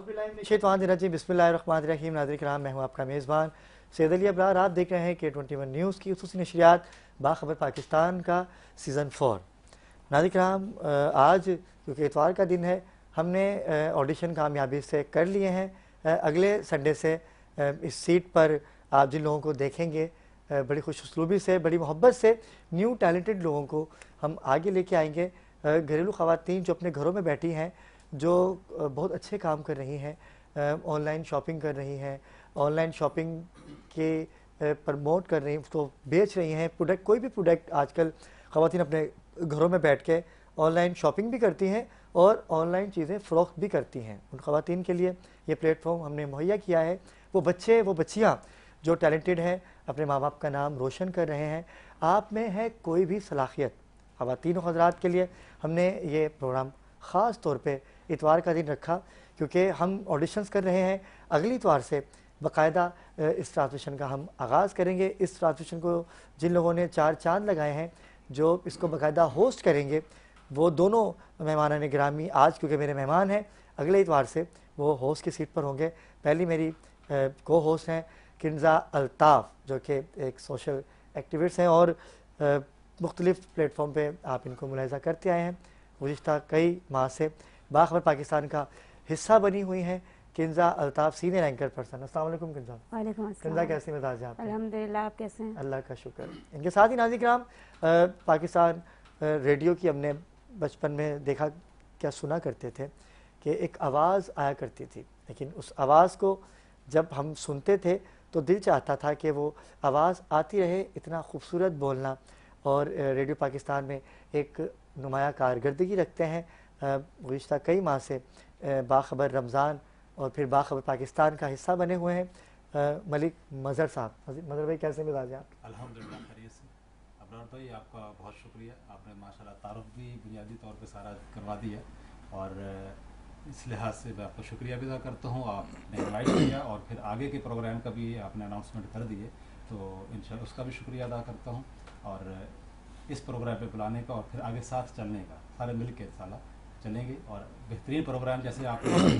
बिस्मिल्लाहिर्रहमानिर्रहीम। नाज़रीन किराम, मैं हूँ आपका मेज़बान सैयद अली अबरार। आप देख रहे हैं K21 न्यूज़ की ख़ुसूसी नशरियात बाखबर पाकिस्तान का सीज़न 4। नाज़रीन किराम, आज क्योंकि इतवार का दिन है, हमने ऑडिशन कामयाबी से कर लिए हैं। अगले संडे से इस सीट पर आप जिन लोगों को देखेंगे, बड़ी खुश उसलूबी से, बड़ी मोहब्बत से न्यू टैलेंटेड लोगों को हम आगे लेके आएंगे। घरेलू ख़वातीन जो अपने घरों में बैठी हैं, जो बहुत अच्छे काम कर रही हैं, ऑनलाइन शॉपिंग कर रही हैं, ऑनलाइन शॉपिंग के प्रमोट कर रही हैं, तो बेच रही हैं प्रोडक्ट। कोई भी प्रोडक्ट आजकल ख़वातीन अपने घरों में बैठ के ऑनलाइन शॉपिंग भी करती हैं और ऑनलाइन चीज़ें फ़रोख्त भी करती हैं। उन ख़वातीन के लिए ये प्लेटफॉर्म हमने मुहैया किया है। वो बच्चे, वो बच्चियाँ जो टैलेंटेड हैं, अपने माँ बाप का नाम रोशन कर रहे हैं। आप में है कोई भी सलाहियत, ख़वातीन और हज़रात के लिए हमने ये प्रोग्राम ख़ास तौर पे इतवार का दिन रखा, क्योंकि हम ऑडिशंस कर रहे हैं। अगली इतवार से बाकायदा इस ट्रांसमिशन का हम आगाज़ करेंगे। इस ट्रांसमिशन को जिन लोगों ने 4 चाँद लगाए हैं, जो इसको बाकायदा होस्ट करेंगे, वो दोनों मेहमानान गिरामी आज क्योंकि मेरे मेहमान हैं, अगले इतवार से वो होस्ट की सीट पर होंगे। पहली मेरी को होस्ट हैं किंजा अल्ताफ़, जो कि एक सोशल एक्टिविस्ट हैं और मुख्तलिफ़ प्लेटफॉर्म पे आप इनको मुलाहिज़ा करते आए हैं। गुज़िश्ता कई माह से बाखबर पाकिस्तान का हिस्सा बनी हुई हैं Kinza Altaf, senior anchor person. अस्सलाम वालेकुम किंजा। वालेकुम अस्सलाम। किंजा, कैसे मिजाज हैं आप? अल्हम्दुलिल्लाह, आप कैसे हैं? अल्लाह का शुक्र। इनके साथ ही नाज़रीन किराम, पाकिस्तान रेडियो की हमने बचपन में देखा, क्या सुना करते थे कि एक आवाज़ आया करती थी, लेकिन उस आवाज़ को जब हम सुनते थे तो दिल चाहता था कि वो आवाज़ आती रहे। इतना खूबसूरत बोलना, और रेडियो पाकिस्तान में एक नुमाया कारकर्दगी रखते हैं। गुज़िश्ता कई माह से बाखबर रमज़ान और फिर बाखबर पाकिस्तान का हिस्सा बने हुए हैं। मलिक मज़हर साहब, मज़हर भाई कैसे मिजाज हैं आप? अल्हम्दुलिल्लाह खैरियत से। अबरार भाई, आपका बहुत शुक्रिया। आपने माशाल्लाह तारुफ भी बुनियादी तौर पे सारा करवा दिया, और इस लिहाज से मैं आपका शुक्रिया भी अदा करता हूँ। आपने इनवाइट किया और फिर आगे के प्रोग्राम का भी आपने अनाउंसमेंट कर दिए, तो इंशाल्लाह उसका भी शुक्रिया अदा करता हूँ, और इस प्रोग्राम पे बुलाने का और फिर आगे साथ चलने का, सारे मिल के साला चलेंगे। और बेहतरीन प्रोग्राम, जैसे आपने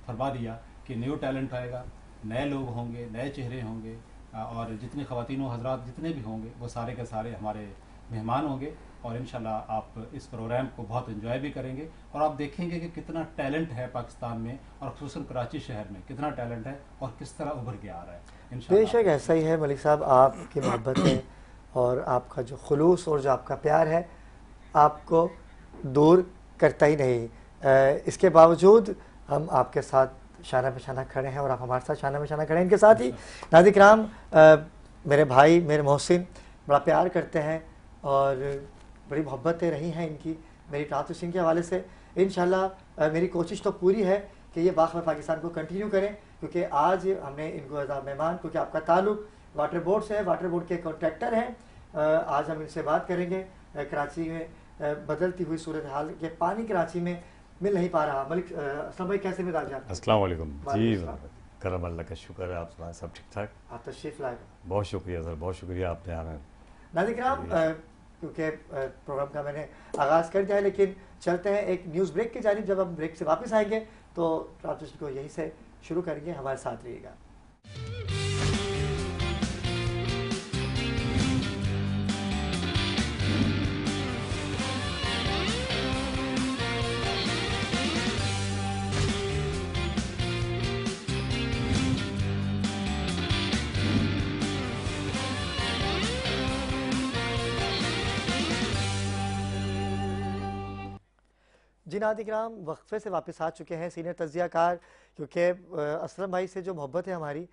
फरमा दिया कि न्यू टैलेंट आएगा, नए लोग होंगे, नए चेहरे होंगे, और जितने ख़वातीन व हज़रात जितने भी होंगे वो सारे के सारे हमारे मेहमान होंगे, और इंशाल्लाह आप इस प्रोग्राम को बहुत एंजॉय भी करेंगे। और आप देखेंगे कि कितना टैलेंट है पाकिस्तान में, और ख़ुसूसन कराची शहर में कितना टैलेंट है और किस तरह उभर के आ रहा है। बेशक ऐसा ही है मलिक साहब, आपकी मोहब्बत है और आपका जो खुलूस और जो आपका प्यार है आपको दूर करता ही नहीं। इसके बावजूद हम आपके साथ शाना बशाना खड़े हैं और आप हमारे साथ शाना बशाना खड़े हैं। इनके साथ ही नाज़रीन किराम, मेरे भाई, मेरे मोहसिन बड़ा प्यार करते हैं और बड़ी मोहब्बतें रही हैं इनकी मेरी ट्रांसमिशन के हवाले से। इंशाल्लाह मेरी कोशिश तो पूरी है कि ये बाखबर पाकिस्तान को कंटिन्यू करें, क्योंकि आज हमने इनको एज आ मेहमान, क्योंकि आपका ताल्लुक वाटर बोर्ड से है, वाटर बोर्ड के कॉन्ट्रैक्टर हैं, आज हम इनसे बात करेंगे। कराची में बदलती हुई सूरत हाल के पानी कराची में मिल नहीं पा रहा। मलिक असलम भाई, कैसे मिजाज हैं? अस्सलाम वालेकुम जी, करम अल्लाह का शुक्र है, आप सब ठीक ठाक? आप तशरीफ़ लाए, बहुत शुक्रिया सर, बहुत शुक्रिया आपने आना। नाज़रीन किराम, क्योंकि प्रोग्राम का मैंने आगाज़ कर दिया है, लेकिन चलते हैं एक न्यूज़ ब्रेक की जानिब। जब हम ब्रेक से वापस आएंगे तो ट्रांसमिशन को यहीं से शुरू करेंगे। हमारे साथ रहिएगा। जी नाज़रीन किराम, वक्फे से वापस आ चुके हैं सीनियर तज्ज़ियाकार, क्योंकि असलम भाई से जो मोहब्बत है हमारी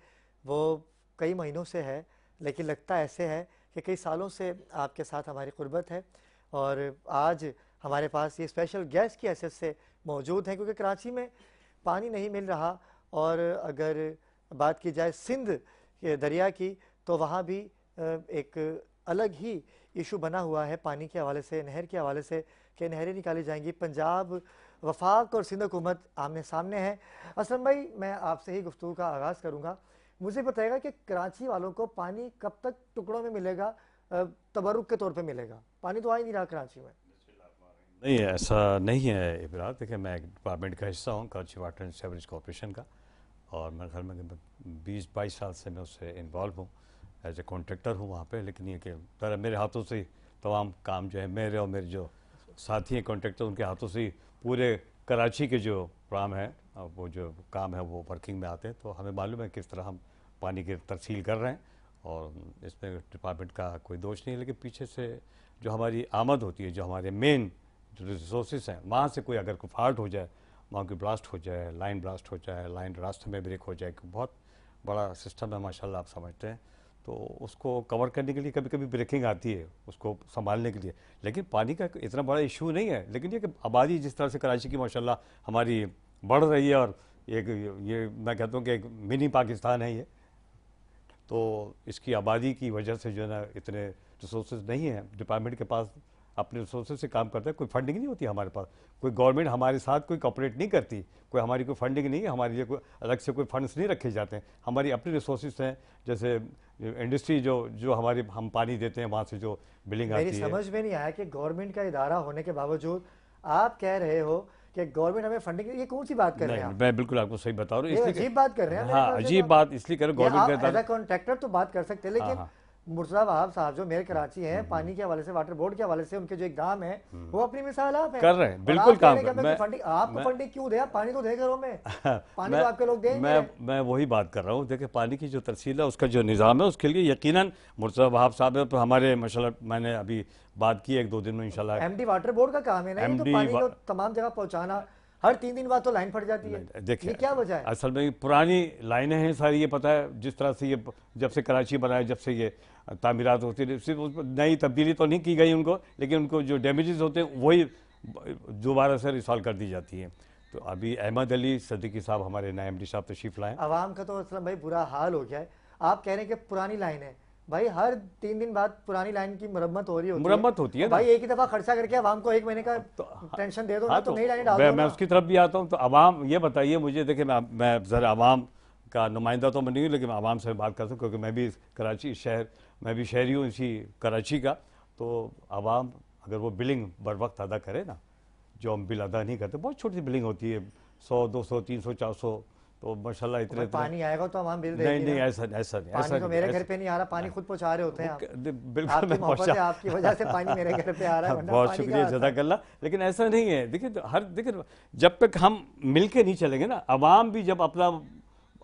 वो कई महीनों से है, लेकिन लगता ऐसे है कि कई सालों से आपके साथ हमारी क़ुर्बत है। और आज हमारे पास ये स्पेशल गेस्ट की हैसियत से मौजूद हैं, क्योंकि कराची में पानी नहीं मिल रहा। और अगर बात की जाए सिंध के दरिया की, तो वहाँ भी एक अलग ही इशू बना हुआ है पानी के हवाले से, नहर के हवाले से, कि नहरें निकाली जाएंगी। पंजाब वफाक और सिंध हुकूमत आमने सामने है। असलम भाई, मैं आपसे ही गुफ्तगू का आगाज़ करूँगा। मुझे बताएगा कि कराची वालों को पानी कब तक टुकड़ों में मिलेगा, तबरुक के तौर पे मिलेगा? पानी तो आ ही नहीं रहा कराची में। नहीं, ऐसा नहीं है इब्रार। देखिए, मैं एक डिपार्टमेंट का हिस्सा हूँ, Karachi water and sewerage corporation का, और मेरे ख्याल में 20-22 साल से मैं उससे इन्वॉल्व हूँ, एज ए कॉन्ट्रैक्टर हूँ वहाँ पे। लेकिन ये कि तरह मेरे हाथों से ही तमाम काम जो है, मेरे और मेरे जो साथी हैं कॉन्ट्रैक्टर, उनके हाथों से ही पूरे कराची के जो काम है, वो जो काम है वो वर्किंग में आते हैं। तो हमें मालूम है किस तरह हम पानी की तरसील कर रहे हैं, और इसमें डिपार्टमेंट का कोई दोष नहीं है। लेकिन पीछे से जो हमारी आमद होती है, जो हमारे मेन जो रिसोर्सेज हैं, वहाँ से कोई अगर कोई फॉल्ट हो जाए, वहाँ की ब्लास्ट हो जाए, लाइन ब्लास्ट हो जाए, लाइन रास्ते में ब्रेक हो जाए, बहुत बड़ा सिस्टम है माशाल्लाह, आप समझते हैं। तो उसको कवर करने के लिए कभी कभी ब्रेकिंग आती है, उसको संभालने के लिए। लेकिन पानी का इतना बड़ा इशू नहीं है। लेकिन ये कि आबादी जिस तरह से कराची की माशाल्लाह हमारी बढ़ रही है, और एक ये मैं कहता हूँ कि एक मिनी पाकिस्तान है ये, तो इसकी आबादी की वजह से जो है ना इतने रिसोर्सेज नहीं है डिपार्टमेंट के पास, अपने रिसोर्सेज से काम करता है। कोई फंडिंग नहीं होती हमारे पास, कोई गवर्नमेंट हमारे साथ कोई कॉपरेट नहीं करती, कोई हमारी कोई फंडिंग नहीं है, हमारे लिए कोई अलग से कोई फंड्स नहीं रखे जाते हैं। हमारी अपनी रिसोर्सेज हैं, जैसे इंडस्ट्री जो जो हमारी हम पानी देते हैं, वहाँ से जो बिलिंग मेरी आती है। समझ में नहीं आया कि गवर्नमेंट का इदारा होने के बावजूद आप कह रहे हो कि गवर्नमेंट हमें फंडिंग, ये कौन सी बात कर रहे हैं नहीं, आप? मैं बिल्कुल आपको सही बता रहा हूँ, ये इसलिए अजीब बात कर रहे हैं मेरे हाँ, ख्याल से। अजीब तो बात इसलिए कर रहे ये आप गवर्नमेंट एज का अ कॉन्ट्रैक्टर तो बात कर सकते हैं, लेकिन हाँ। मुर्तजा वहाब साहब जो मेयर कराची हैं, पानी के हवाले से, वाटर बोर्ड के हवाले से उनके जो इकदाम है वो अपनी मिसाल आप हैं। कर रहे हैं, और बिल्कुल आप कह रहे काम हैं कि कर हमें मैं कोई फंडिंग, आपको फंडिंग क्यों दे? आप पानी तो दे घरों में, पानी मैं तो आपके लोग देंगे। मैं वही बात कर रहा हूँ। देखिए, पानी की जो तरसील है, उसका जो निज़ाम है, उसके लिए यकीनन मुर्तज़ा वहाब साहब है, तो हमारे माशाल्लाह मैंने अभी बात की 1-2 दिन में इंशाल्लाह। एमडी वाटर बोर्ड का काम है ना ये, तो MD पानी को तमाम जगह पहुंचाना। हर 3 दिन बाद तो लाइन फट जाती है, देखिए, ये क्या वजह है? असल में पुरानी लाइनें हैं सारी, ये पता है जिस तरह से ये जब से कराची बनाया, जब से ये तामीरात होती है, सिर्फ उस पर नई तब्दीली तो नहीं की गई उनको, लेकिन उनको जो डैमेजेस होते हैं वही दोबारा से रिसॉल्व कर दी जाती हैं। तो अभी अहमद अली सदीकी साहब, हमारे नए MD साहब तशरीफ लाएँ। आवाम का तो असलम भाई बुरा हाल हो गया है। आप कह रहे हैं कि पुरानी लाइन है, भाई हर 3 दिन बाद पुरानी लाइन की मरम्मत हो रही होती है। मुरम्मत होती है ना। भाई एक ही दफा खर्चा करके आवाम को 1 महीने का टेंशन दे दो ना, हाँ, तो नई लाइनें डाल मैं दो ना। उसकी तरफ भी आता हूँ। तो आवाम ये बताइए मुझे, देखिए मैं ज़रा आवाम का नुमाइंदा तो मैं नहीं हूँ, लेकिन आवाम से बात करता हूँ, क्योंकि मैं भी कराची शहर, मैं भी शहरी हूँ इसी कराची का। तो आवाम अगर वो बिलिंग बर वक्त अदा करे ना, जो हम बिल अदा नहीं करते, बहुत छोटी सी बिलिंग होती है, 100, 200, 300, 400, तो माशाल्लाह भाई इतने पानी आएगा तो आवाम बिल नहीं देगी नहीं, ना। ऐसा नहीं, ऐसा पानी तो मेरे घर ऐसा पे नहीं आ रहा, पानी खुद पहुंचा रहे होते हैं आप। बिल्कुल आपकी मैं मोहब्बत पहुंचा। है, आपकी वजह से पानी मेरे घर पे आ रहा है, वरना बहुत पानी शुक्रिया, कहाँ आता है? जज़ाकल्लाह। लेकिन ऐसा नहीं है। देखिए, देखिए, जब तक हम मिल के नहीं चलेंगे ना, आवाम भी जब अपना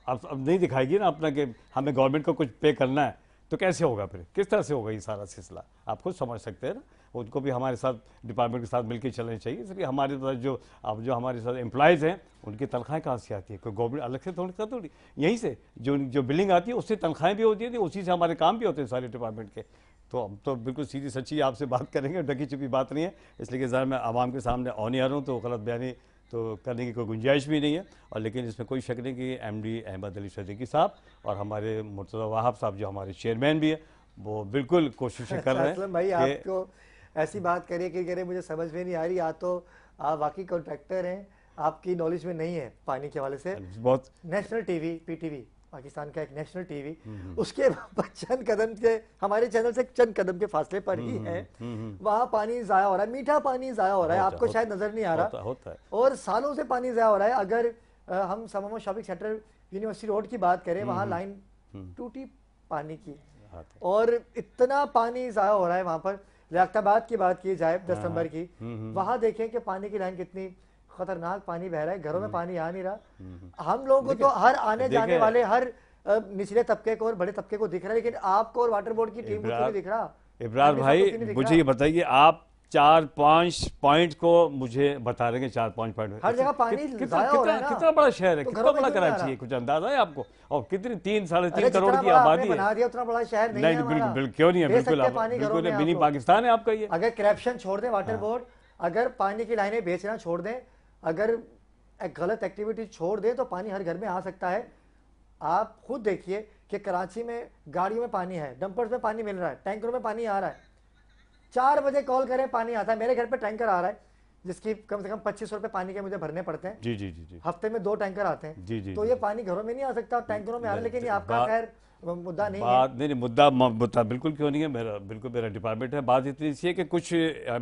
अब नहीं दिखाएगी ना अपना कि हमें गवर्नमेंट को कुछ पे करना है, तो कैसे होगा फिर, किस तरह से होगा ये सारा सिलसिला? आप खुद समझ सकते हैं ना। उनको भी हमारे साथ डिपार्टमेंट के साथ मिलकर चलना चाहिए। इसलिए हमारे साथ जो अब जो हमारे साथ एम्प्लॉयज़ हैं, उनकी तनख्वाहें कहाँ से आती है? कोई गवर्नमेंट अलग से थोड़ी यहीं से जो जो बिलिंग आती है उससे तनख्वाहें भी होती है, उसी से हमारे काम भी होते हैं सारे डिपार्टमेंट के। तो हम तो बिल्कुल सीधी सच्ची आपसे बात करेंगे, ढकी छुपी बात नहीं है। इसलिए कि ज़रा मैं आवाम के सामने ऑन एयर हूँ, तो गलत बयानी तो करने की कोई गुंजाइश भी नहीं है। और लेकिन इसमें कोई शक नहीं कि MD अहमद अली सदीकी साहब और हमारे मुर्तज़ा वहाब साहब जो हमारे चेयरमैन भी है, वो बिल्कुल कोशिशें कर रहे हैं असलम भाई, कि आपको ऐसी बात करिए कि कह रहे मुझे समझ में नहीं आ रही, या तो आप वाकई कॉन्ट्रैक्टर हैं, आपकी नॉलेज में नहीं है पानी के हवाले से। बहुत नेशनल टीवी, PTV, पाकिस्तान का एक नेशनल टीवी, उसके चंद कदम के, हमारे चैनल से चंद कदम के फासले पर ही है, वहाँ पानी जाया हो रहा है, मीठा पानी जाया हो रहा है, आपको शायद नजर नहीं आ रहा, होता है। और सालों से पानी जाया हो रहा है। अगर हम समम शॉपिंग सेंटर यूनिवर्सिटी रोड की बात करें, वहाँ लाइन टूटी पानी की, और इतना पानी जाया हो रहा है वहाँ पर। लियाकताबाद की बात की जाए 10 नंबर की, वहाँ देखें कि पानी की लाइन कितनी खतरनाक पानी बह रहा है, घरों में पानी आ नहीं रहा। हम लोगों को तो हर आने जाने वाले हर निचले तबके को और बड़े तबके को दिख रहा है, लेकिन आपको और वाटर बोर्ड की टीम को क्यों नहीं दिख रहा? इब्रार भाई, मुझे ये बताइए, आप 4-5 पॉइंट को मुझे बता रहे हैं, 4-5 पॉइंट हर जगह पानी जाया हो रहा है ना। कितना बड़ा शहर है, तो कितना घरों में बड़ा क्यों नहीं आ कराची रहा? है, कुछ अंदाजा है आपको? और कितनी 3-3.5 अरे करोड़ जितना की बड़ा आपने आबादी है। बना दिया उतना बड़ा शहर नहीं है नहीं, हमारा। बिल्कुल क्यों नहीं है, दे बिल्कुल सकते हैं पानी घरों बिल्कुल में मिनी आप लोग। पाकिस्तान है आपका ये। अगर करप्शन छोड़ दें वाटर बोर्ड, अगर पानी की लाइनें बेचना छोड़ दें, अगर एक गलत एक्टिविटी छोड़ दें, तो पानी हर घर में आ सकता है। आप खुद देखिए कि कराची में गाड़ियों में पानी है, डंपर्स में पानी मिल रहा है, टैंकरों में पानी आ रहा है। 4 बजे कॉल करें पानी आता है। मेरे घर पे टैंकर आ रहा है जिसकी कम से कम 2500 रुपए पानी के मुझे भरने पड़ते हैं। जी जी जी जी हफ्ते में 2 टैंकर आते हैं। जी जी तो जी। ये पानी घरों में नहीं आ सकता, टैंकरों में आ रहा है। लेकिन ये आपका खैर मुद्दा नहीं है। बात नहीं नहीं, मुद्दा बिल्कुल क्यों नहीं है, मेरा डिपार्टमेंट है। बात इतनी सी है कि कुछ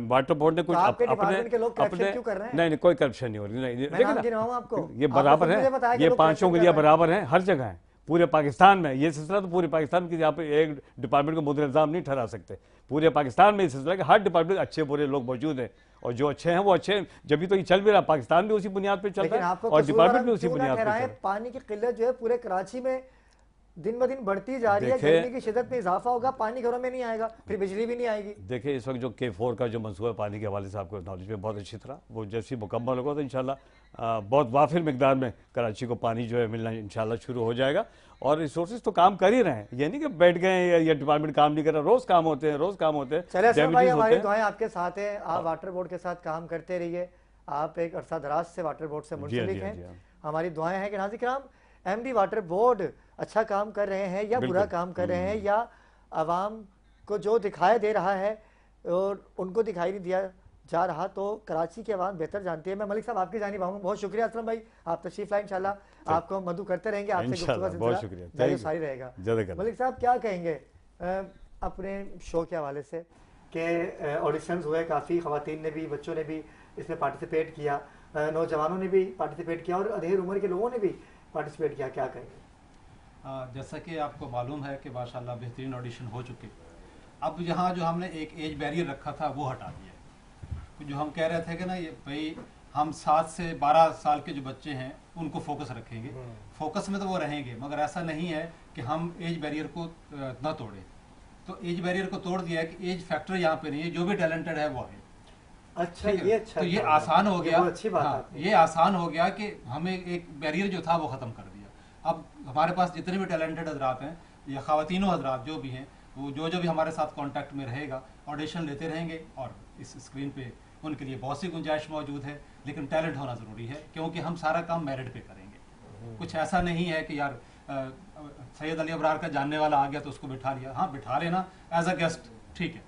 वाटर बोर्ड ने कुछ आपके अपने डिपार्टमेंट के लोग करप्शन क्यों कर रहे हैं? नहीं कोई करप्शन नहीं हो रही। नहीं मैं देखिए नाम ना, गिनवाऊं आपको? ये आपने बराबर खुद मुझे बताया है, कि ये लोग 5 corruption कर उंगलियां रहे हैं। बराबर हैं हर जगह है पूरे पाकिस्तान में। ये सिलसिला तो पूरे पाकिस्तान की, यहाँ पे एक डिपार्टमेंट को मुद्दे इल्जाम नहीं ठहरा सकते। पूरे पाकिस्तान में ये सिलसिला कि हर डिपार्टमेंट अच्छे बुरे लोग मौजूद हैं, और जो अच्छे हैं वो अच्छे हैं, जब भी तो ये चल भी रहा। पाकिस्तान भी उसी बुनियाद पर चल लेकिन रहा है आपको और डिपार्टमेंट भी उसी क्यों ना बुनियाद पर चल ठहराएं? रहा है। पानी की किल्लत जो है पूरे कराची में दिन ब दिन बढ़ती जा रही है, देखिए- गर्मी की शिद्दत में इजाफा होगा, पानी घरों में नहीं आएगा, फिर बिजली भी नहीं आएगी। देखिए इस वक्त जो K4 का जो मंसूबा है पानी के हवाले से आपको नॉलेज में बहुत अच्छी तरह, वो जैसे मुकम्मल होगा तो इंशाल्लाह बहुत वाफिर मिकदार में कराची को पानी जो है मिलना इंशाल्लाह शुरू हो जाएगा। और रिसोर्सेज तो काम कर ही रहे हैं, ये नहीं कि बैठ गए या डिपार्टमेंट काम नहीं कर रहा, रोज काम होते हैं, रोज काम होते हैं। चले असलम भाई, damages हमारी होते हैं। दुआएं आपके साथ हैं। आप वाटर बोर्ड के साथ काम करते रहिए। आप एक अरसा दराज से वाटर बोर्ड से जी हाँ, मुंसलिक जी हाँ, हैं। जी हाँ। हमारी दुआएं हैं कि नाज़िर किराम एमडी वाटर बोर्ड अच्छा काम कर रहे हैं या बुरा बिल्कुल। काम कर रहे हैं, या आवाम को जो दिखाई दे रहा है और उनको दिखाई नहीं दिया जा रहा, तो कराची की आवाम बेहतर जानती है। मैं मलिक साहब आपकी जानिब आऊँगा। बहुत शुक्रिया असलम भाई, आप तशरीफ लाए। इंशाल्लाह आपको मधु करते रहेंगे, आपसे गुफ्तगू का इंशाल्लाह, बहुत सिलसिला शुक्रिया। जारी Thank you। सारी रहेगा। जज़ाकल्लाह। मलिक साहब क्या कहेंगे अपने शो के हवाले से कि ऑडिशंस हुए, काफ़ी ख़वातीन ने भी, बच्चों ने भी इसमें पार्टिसिपेट किया, नौजवानों ने भी पार्टिसिपेट किया और अधेड़ उम्र के लोगों ने भी पार्टिसिपेट किया, क्या कहेंगे? जैसा कि आपको मालूम है कि माशाल्लाह बेहतरीन ऑडिशन हो चुके। अब यहाँ जो हमने एक एज बैरियर रखा था वो हटा दिया। जो हम कह रहे थे कि ना, ये भाई हम 7 से 12 साल के जो बच्चे हैं उनको फोकस रखेंगे, फोकस में तो वो रहेंगे, मगर ऐसा नहीं है कि हम एज बैरियर को ना तोड़ें। तो एज बैरियर को तोड़ दिया है कि एज फैक्टर यहाँ पे नहीं है, जो भी टैलेंटेड है वो है। अच्छा, ये अच्छा, तो ये आसान हो गया। अच्छी बात हाँ, है। ये आसान हो गया कि हमें एक बैरियर जो था वो ख़त्म कर दिया। अब हमारे पास जितने भी टैलेंटेड हजरात हैं या ख़वातीनों हजरात जो भी हैं, वो जो भी हमारे साथ कांटेक्ट में रहेगा, ऑडिशन लेते रहेंगे। और इस स्क्रीन पे उनके लिए बहुत सी गुंजाइश मौजूद है, लेकिन टैलेंट होना ज़रूरी है, क्योंकि हम सारा काम मेरिट पे करेंगे। कुछ ऐसा नहीं है कि यार सैयद अली अबरार का जानने वाला आ गया तो उसको बिठा लिया। हाँ, बिठा लेना एज अ गेस्ट, ठीक है,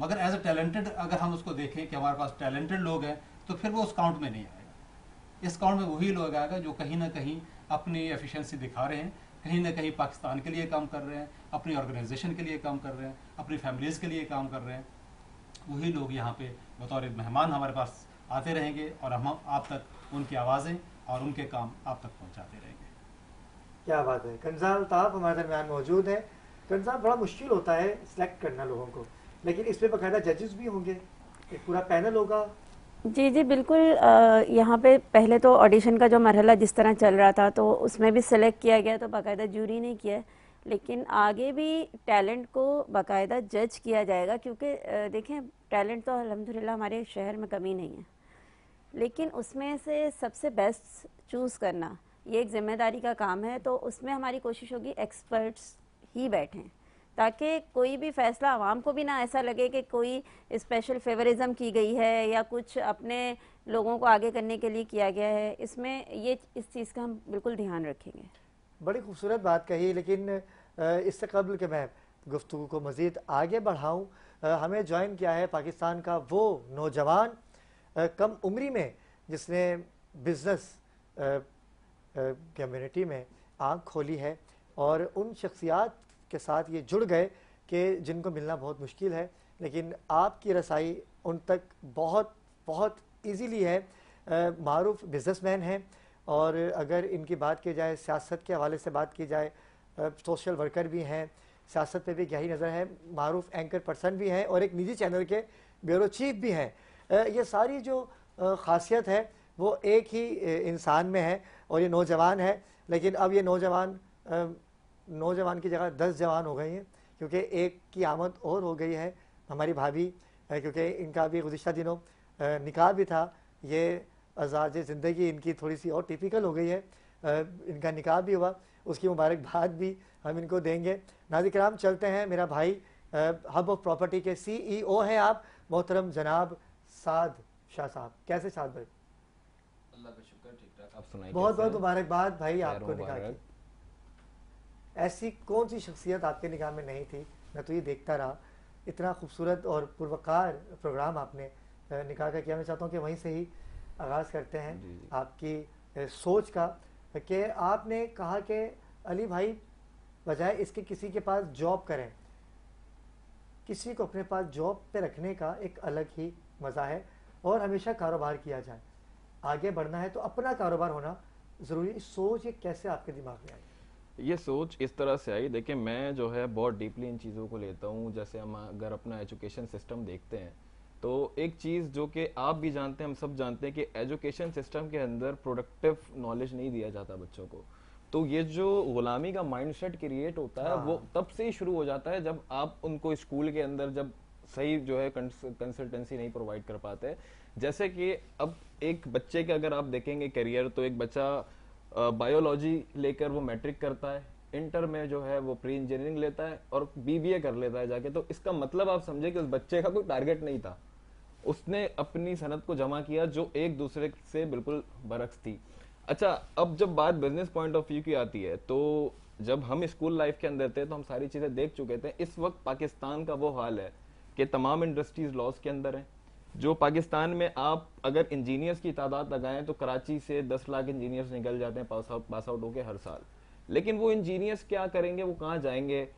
मगर एज अ टैलेंटेड अगर हम उसको देखें कि हमारे पास टैलेंटेड लोग हैं, तो फिर वो उस काउंट में नहीं आएगा। इस काउंट में वही लोग आएगा जो कहीं ना कहीं अपनी एफिशिएंसी दिखा रहे हैं, कहीं ना कहीं पाकिस्तान के लिए काम कर रहे हैं, अपनी ऑर्गेनाइजेशन के लिए काम कर रहे हैं, अपनी फैमिलीज़ के लिए काम कर रहे हैं। वही लोग यहाँ पे बतौर मेहमान हमारे पास आते रहेंगे और हम आप तक उनकी आवाज़ें और उनके काम आप तक पहुँचाते रहेंगे। क्या बात है। कंज़ाल ताब हमारे दरमियान मौजूद है। कंज़ाल, बड़ा मुश्किल होता है सिलेक्ट करना लोगों को, लेकिन इसमें बाकायदा जजेस भी होंगे, एक पूरा पैनल होगा। जी जी बिल्कुल। यहाँ पे पहले तो ऑडिशन का जो मरहला जिस तरह चल रहा था तो उसमें भी सिलेक्ट किया गया, तो बाकायदा जूरी ने किया, लेकिन आगे भी टैलेंट को बाकायदा जज किया जाएगा। क्योंकि देखें, टैलेंट तो अल्हम्दुलिल्लाह हमारे शहर में कमी नहीं है, लेकिन उसमें से सबसे बेस्ट चूज़ करना ये एक ज़िम्मेदारी का काम है। तो उसमें हमारी कोशिश होगी एक्सपर्ट्स ही बैठें, ताकि कोई भी फैसला आवाम को भी ना ऐसा लगे कि कोई स्पेशल फेवरिज्म की गई है या कुछ अपने लोगों को आगे करने के लिए किया गया है। इसमें ये इस चीज़ का हम बिल्कुल ध्यान रखेंगे। बड़ी खूबसूरत बात कही, लेकिन इससे कबल कि मैं गुफ्तगू को मज़ीद आगे बढ़ाऊँ, हमें ज्वाइन किया है पाकिस्तान का वो नौजवान कम उम्री में जिसने बिज़नेस कम्युनिटी में आँख खोली है, और उन शख्सियात के साथ ये जुड़ गए कि जिनको मिलना बहुत मुश्किल है, लेकिन आपकी रसाई उन तक बहुत बहुत ईज़िली है। मारूफ बिज़नेसमैन हैं, और अगर इनकी बात की जाए, सियासत के हवाले से बात की जाए, सोशल वर्कर भी हैं, सियासत पे भी गहरी नज़र है, मारूफ एंकर पर्सन भी हैं, और एक निजी चैनल के ब्यूरो चीफ भी हैं। ये सारी जो ख़ासियत है वो एक ही इंसान में है, और ये नौजवान है। लेकिन अब ये नौजवान की जगह 10 जवान हो गई हैं, क्योंकि एक की आमद और हो गई है, हमारी भाभी, क्योंकि इनका भी गुज़िश्ता दिनों निकाह भी था। ये आज़ाद ज़िंदगी इनकी थोड़ी सी और टिपिकल हो गई है, इनका निकाह भी हुआ, उसकी मुबारकबाद भी हम इनको देंगे। नाज़रीन किराम, चलते हैं। मेरा भाई हब ऑफ प्रॉपर्टी के CEO हैं आप, मोहतरम जनाब साद शाह साहब। कैसे साद भाई? अल्लाह का शुक्र, ठीक ठाक। आप सुनाइए। बहुत बहुत मुबारकबाद भाई आपको निकाह की। ऐसी कौन सी शख्सियत आपके निकाह में नहीं थी? मैं तो ये देखता रहा, इतना खूबसूरत और पुरवकार प्रोग्राम आपने निकाह का किया। मैं चाहता हूँ कि वहीं से ही आगाज़ करते हैं आपकी सोच का, कि आपने कहा कि अली भाई बजाय इसके किसी के पास जॉब करें। किसी को अपने पास जॉब पे रखने का एक अलग ही मज़ा है और हमेशा कारोबार किया जाए। आगे बढ़ना है तो अपना कारोबार होना ज़रूरी। सोच ये कैसे आपके दिमाग में आई? ये सोच इस तरह से आई, देखिए मैं जो है बहुत डीपली इन चीज़ों को लेता हूँ। जैसे हम अगर अपना एजुकेशन सिस्टम देखते हैं तो एक चीज़ जो कि आप भी जानते हैं, हम सब जानते हैं कि एजुकेशन सिस्टम के अंदर प्रोडक्टिव नॉलेज नहीं दिया जाता बच्चों को। तो ये जो गुलामी का माइंडसेट क्रिएट होता है वो तब से ही शुरू हो जाता है जब आप उनको स्कूल के अंदर जब सही जो है कंसल्टेंसी नहीं प्रोवाइड कर पाते। जैसे कि अब एक बच्चे के अगर आप देखेंगे करियर, तो एक बच्चा बायोलॉजी लेकर वो मैट्रिक करता है, इंटर में जो है वो प्री इंजीनियरिंग लेता है और बीबीए कर लेता है जाके। तो इसका मतलब आप समझे कि उस बच्चे का कोई टारगेट नहीं था, उसने अपनी सनद को जमा किया जो एक दूसरे से बिल्कुल बरक्स थी। अच्छा, अब जब बात बिजनेस पॉइंट ऑफ व्यू की आती है तो जब हम स्कूल लाइफ के अंदर थे तो हम सारी चीजें देख चुके थे। इस वक्त पाकिस्तान का वो हाल है कि तमाम इंडस्ट्रीज लॉस के अंदर हैं। जो पाकिस्तान में आप अगर इंजीनियर्स की तादाद लगाएं तो कराची से 10 लाख इंजीनियर्स निकल जाते हैं पास आउट होके हर साल। लेकिन वो इंजीनियर्स क्या करेंगे, वो कहाँ जाएंगे?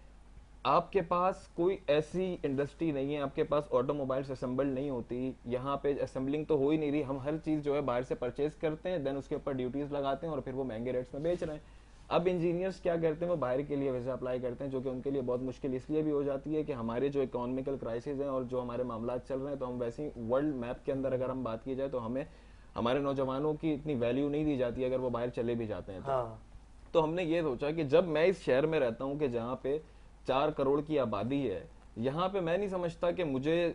आपके पास कोई ऐसी इंडस्ट्री नहीं है, आपके पास ऑटोमोबाइल्स असेंबल नहीं होती, यहाँ पे असेंबलिंग तो हो ही नहीं रही। हम हर चीज़ जो है बाहर से परचेज करते हैं, देन उसके ऊपर ड्यूटीज लगाते हैं और फिर वो महंगे रेट्स में बेच रहे हैं। अब इंजीनियर्स क्या करते हैं, वो बाहर के लिए वीज़ा अप्लाई करते हैं, जो कि उनके लिए बहुत मुश्किल इसलिए भी हो जाती है कि हमारे जो इकोनॉमिकल क्राइसिस हैं और जो हमारे मामला चल रहे हैं, तो हम वैसे ही वर्ल्ड मैप के अंदर अगर हम बात की जाए तो हमें हमारे नौजवानों की इतनी वैल्यू नहीं दी जाती अगर वो बाहर चले भी जाते हैं तो हमने ये सोचा कि जब मैं इस शहर में रहता हूँ कि जहाँ पे 4 करोड़ की आबादी है, यहाँ पे मैं नहीं समझता कि मुझे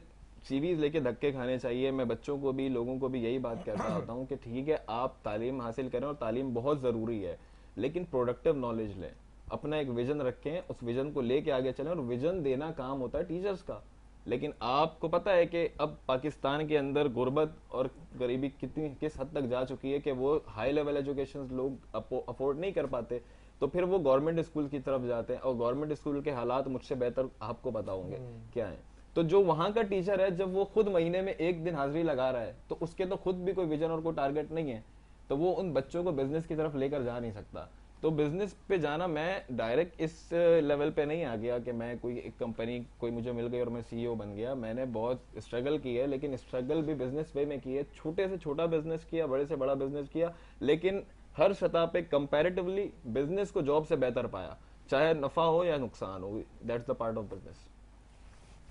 सीवीज लेके धक्के खाने चाहिए। मैं बच्चों को भी, लोगों को भी यही बात कहता होता हूँ कि ठीक है, आप तालीम हासिल करें और तालीम बहुत ज़रूरी है, लेकिन प्रोडक्टिव नॉलेज लें, अपना एक विजन रखें, उस विजन को लेके आगे चलें। और विजन देना काम होता है टीचर्स का। लेकिन आपको पता है कि अब पाकिस्तान के अंदर गुर्बत और गरीबी किस हद तक जा चुकी है कि वो हाई लेवल एजुकेशन लोग अफोर्ड नहीं कर पाते, तो फिर वो गवर्नमेंट स्कूल की तरफ जाते हैं। और गवर्नमेंट स्कूल के हालात मुझसे बेहतर आपको पता होंगे क्या है। तो जो वहां का टीचर है, जब वो खुद महीने में 1 दिन हाजिरी लगा रहा है तो उसके तो खुद भी कोई विजन और कोई टारगेट नहीं है, तो वो उन बच्चों को बिजनेस की तरफ लेकर जा नहीं सकता। तो बिजनेस पे जाना, मैं डायरेक्ट इस लेवल पे नहीं आ गया कि मैं कोई एक कंपनी कोई मुझे मिल गई और मैं सीईओ बन गया। मैंने बहुत स्ट्रगल की है, लेकिन स्ट्रगल भी बिजनेस वे में की है। छोटे से छोटा बिजनेस किया, बड़े से बड़ा बिजनेस किया, लेकिन हर सतह पे कंपैरेटिवली बिजनेस को जॉब से बेहतर पाया, चाहे नफा हो या नुकसान हो। That's the part of business.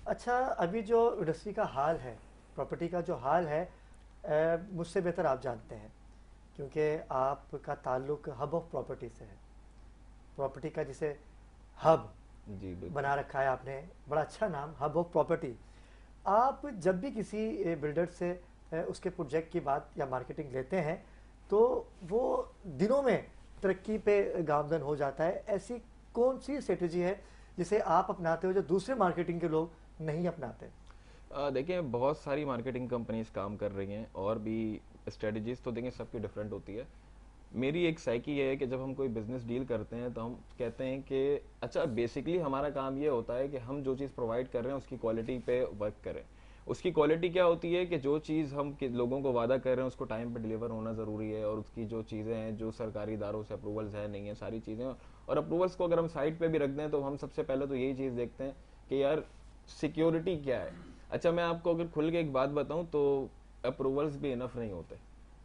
अच्छा, अभी जो इंडस्ट्री का हाल है, प्रॉपर्टी का जो हाल है, मुझसे बेहतर आप जानते हैं क्योंकि आपका ताल्लुक हब ऑफ प्रॉपर्टी से है। प्रॉपर्टी का जिसे हब जी बना रखा है आपने, बड़ा अच्छा नाम, हब ऑफ प्रॉपर्टी। आप जब भी किसी बिल्डर से उसके प्रोजेक्ट की बात या मार्केटिंग लेते हैं तो वो दिनों में तरक्की पे गामजन हो जाता है। ऐसी कौन सी स्ट्रेटजी है जिसे आप अपनाते हो जो दूसरे मार्केटिंग के लोग नहीं अपनाते? देखिए, बहुत सारी मार्केटिंग कंपनीज काम कर रही हैं और भी स्ट्रेटजीज तो देखिए सबकी डिफरेंट होती है। मेरी एक साइकी ये है कि जब हम कोई बिजनेस डील करते हैं तो हम कहते हैं कि अच्छा, बेसिकली हमारा काम ये होता है कि हम जो चीज़ प्रोवाइड कर रहे हैं उसकी क्वालिटी पे वर्क करें। उसकी क्वालिटी क्या होती है कि जो चीज़ हम लोगों को वादा कर रहे हैं उसको टाइम पे डिलीवर होना ज़रूरी है, और उसकी जो चीज़ें हैं, जो सरकारी इदारों से अप्रूवल्स है नहीं है, सारी चीज़ें, और अप्रूवल्स को अगर हम साइड पे भी रख दें तो हम सबसे पहले तो यही चीज़ देखते हैं कि यार सिक्योरिटी क्या है। अच्छा, मैं आपको अगर खुल के एक बात बताऊं तो अप्रूवल्स भी इनफ नहीं होते,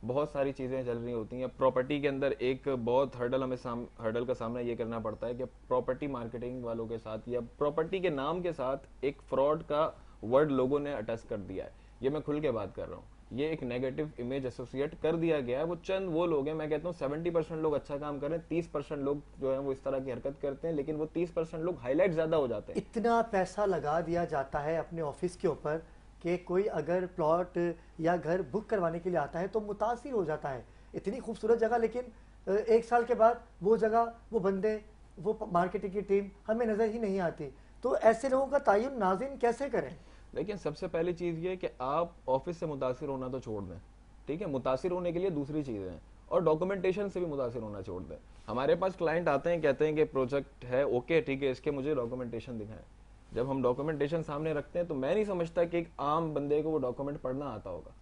बहुत सारी चीज़ें चल रही होती हैं। प्रॉपर्टी के अंदर एक बहुत हर्डल का सामना ये करना पड़ता है कि प्रॉपर्टी मार्केटिंग वालों के साथ या प्रॉपर्टी के नाम के साथ एक फ्रॉड का वर्ड लोगों ने अटैच कर दिया है। ये मैं खुल के बात कर रहा हूँ, ये एक नेगेटिव इमेज एसोसिएट कर दिया गया है। वो चंद वो लोग हैं, मैं कहता हूँ 70% लोग अच्छा काम कर रहे हैं, 30% लोग जो है वो इस तरह की हरकत करते हैं, लेकिन वो 30% लोग हाईलाइट ज्यादा हो जाते हैं। इतना पैसा लगा दिया जाता है अपने ऑफिस के ऊपर कि कोई अगर प्लॉट या घर बुक करवाने के लिए आता है तो मुतासिर हो जाता है। इतनी खूबसूरत जगह, लेकिन 1 साल के बाद वो जगह, वो बंदे, वो मार्केटिंग की टीम हमें नजर ही नहीं आती। तो ऐसे लोगों का तयन नाज़रीन कैसे करें? लेकिन सबसे पहली चीज़ ये कि आप ऑफिस से मुतासिर होना तो छोड़ दें, ठीक है? मुतासिर होने के लिए दूसरी चीज़ें हैं, और डॉक्यूमेंटेशन से भी मुतासिर होना छोड़ दें। हमारे पास क्लाइंट आते हैं, कहते हैं कि प्रोजेक्ट है, ओके ठीक है, इसके मुझे डॉक्यूमेंटेशन दिखाएं। जब हम डॉक्यूमेंटेशन सामने रखते हैं तो मैं नहीं समझता कि एक आम बंदे को वो डॉक्यूमेंट पढ़ना आता होगा,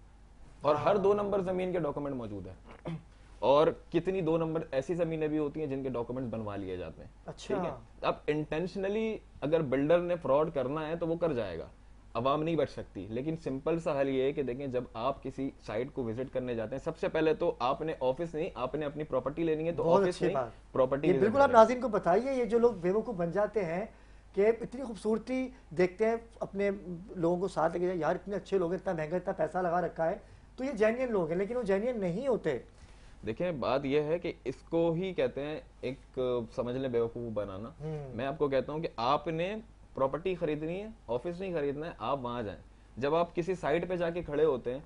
और हर 2 नंबर ज़मीन के डॉक्यूमेंट मौजूद है। और कितनी 2 नंबर ऐसी जमीनें भी होती हैं जिनके डॉक्यूमेंट्स बनवा लिए जाते हैं। अच्छा। ठीक है, अब इंटेंशनली अगर बिल्डर ने फ्रॉड करना है तो वो कर जाएगा, अवाम नहीं बच सकती। लेकिन सिंपल सा हल ये है कि देखें, जब आप किसी साइट को विजिट करने जाते हैं, सबसे पहले तो आपने ऑफिस नहीं, आपने अपनी प्रॉपर्टी लेनी है तो बहुत ऑफिस अच्छी नहीं, बात। प्रॉपर्टी ये विजिट बिल्कुल आप करें। नाज़रीन को बताइए, ये जो लोग बेवकूफ़ बन जाते हैं कि इतनी खूबसूरती देखते हैं अपने लोगों को साथ लेके जाए, यार इतने अच्छे लोग हैं, इतना महंगा इतना पैसा लगा रखा है, तो ये जेन्युइन लोग हैं, लेकिन वो जेन्युइन नहीं होते। देखें, बात यह है कि इसको ही कहते हैं एक समझ लें बेवकूफ़ बनाना। मैं आपको कहता हूं कि आपने प्रॉपर्टी खरीदनी है, ऑफिस नहीं खरीदना है, आप वहां जाएं। जब आप किसी साइट पे जाके खड़े होते हैं,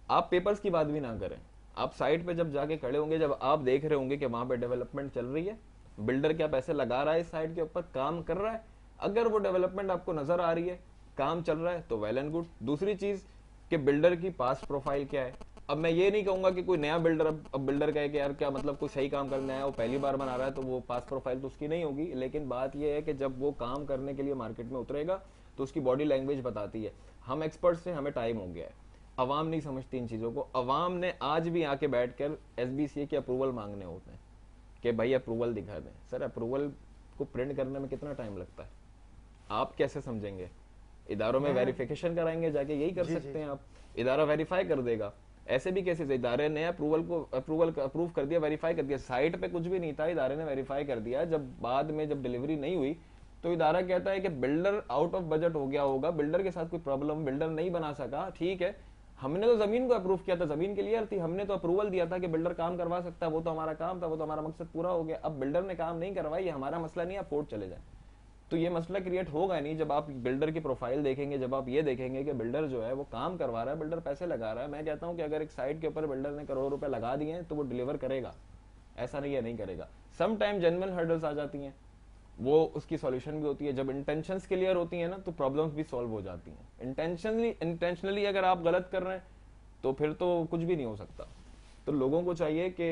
आप पेपर्स की बात भी ना करें, आप साइट पे जब जाके खड़े होंगे, जब आप देख रहे होंगे कि वहां पे डेवलपमेंट चल रही है, बिल्डर क्या पैसे लगा रहा है इस साइट के ऊपर, काम कर रहा है, अगर वो डेवलपमेंट आपको नजर आ रही है, काम चल रहा है, तो वेल एंड गुड। दूसरी चीज कि बिल्डर की पास्ट प्रोफाइल क्या है। अब मैं ये नहीं कहूंगा कि कोई नया बिल्डर, अब बिल्डर कहे कि यार क्या मतलब कोई सही काम करने आया, वो पहली बार बना रहा है, तो वो पास्ट प्रोफाइल तो उसकी नहीं होगी। लेकिन बात ये है कि जब वो काम करने के लिए मार्केट में उतरेगा तो उसकी बॉडी लैंग्वेज बताती है। हम एक्सपर्ट्स हैं, हमें टाइम हो गया है, अवाम नहीं समझती इन चीजों को। अवाम ने आज भी आके बैठकर एसबीसीए के अप्रूवल मांगने होते हैं कि भाई अप्रूवल दिखा दें। सर, अप्रूवल को प्रिंट करने में कितना टाइम लगता है, आप कैसे समझेंगे? इदारों में वेरिफिकेशन कराएंगे जाके, यही कर सकते हैं आप, इदारा वेरीफाई कर देगा। ऐसे भी केसेस, इदारे ने अप्रूव कर दिया, वेरीफाई कर दिया, साइट पे कुछ भी नहीं था, इदारे ने वेरीफाई कर दिया। जब बाद में जब डिलीवरी नहीं हुई तो इदारा कहता है कि बिल्डर आउट ऑफ बजट हो गया होगा, बिल्डर के साथ कोई प्रॉब्लम, बिल्डर नहीं बना सका। ठीक है, हमने तो जमीन को अप्रूव किया था, जमीन क्लियर थी, हमने तो अप्रूवल दिया था कि बिल्डर काम करवा सकता है, वो तो हमारा काम था, वो तो हमारा मकसद पूरा हो गया। अब बिल्डर ने काम नहीं करवाया, ये हमारा मसला नहीं, आप कोर्ट चले जाए। तो ये मसला क्रिएट होगा नहीं जब आप बिल्डर की प्रोफाइल देखेंगे, जब आप ये देखेंगे कि बिल्डर जो है वो काम करवा रहा है, बिल्डर पैसे लगा रहा है। मैं कहता हूं कि अगर एक साइट के ऊपर बिल्डर ने करोड़ रुपए लगा दिए हैं तो वो डिलीवर करेगा, ऐसा नहीं है नहीं करेगा। सम टाइम जेन्युइन हर्डल्स आ जाती हैं, वो उसकी सॉल्यूशन भी होती है। जब इंटेंशंस क्लियर होती हैं ना तो प्रॉब्लम्स भी सॉल्व हो जाती हैं। इंटेंशनली अगर आप गलत कर रहे हैं तो फिर तो कुछ भी नहीं हो सकता। तो लोगों को चाहिए कि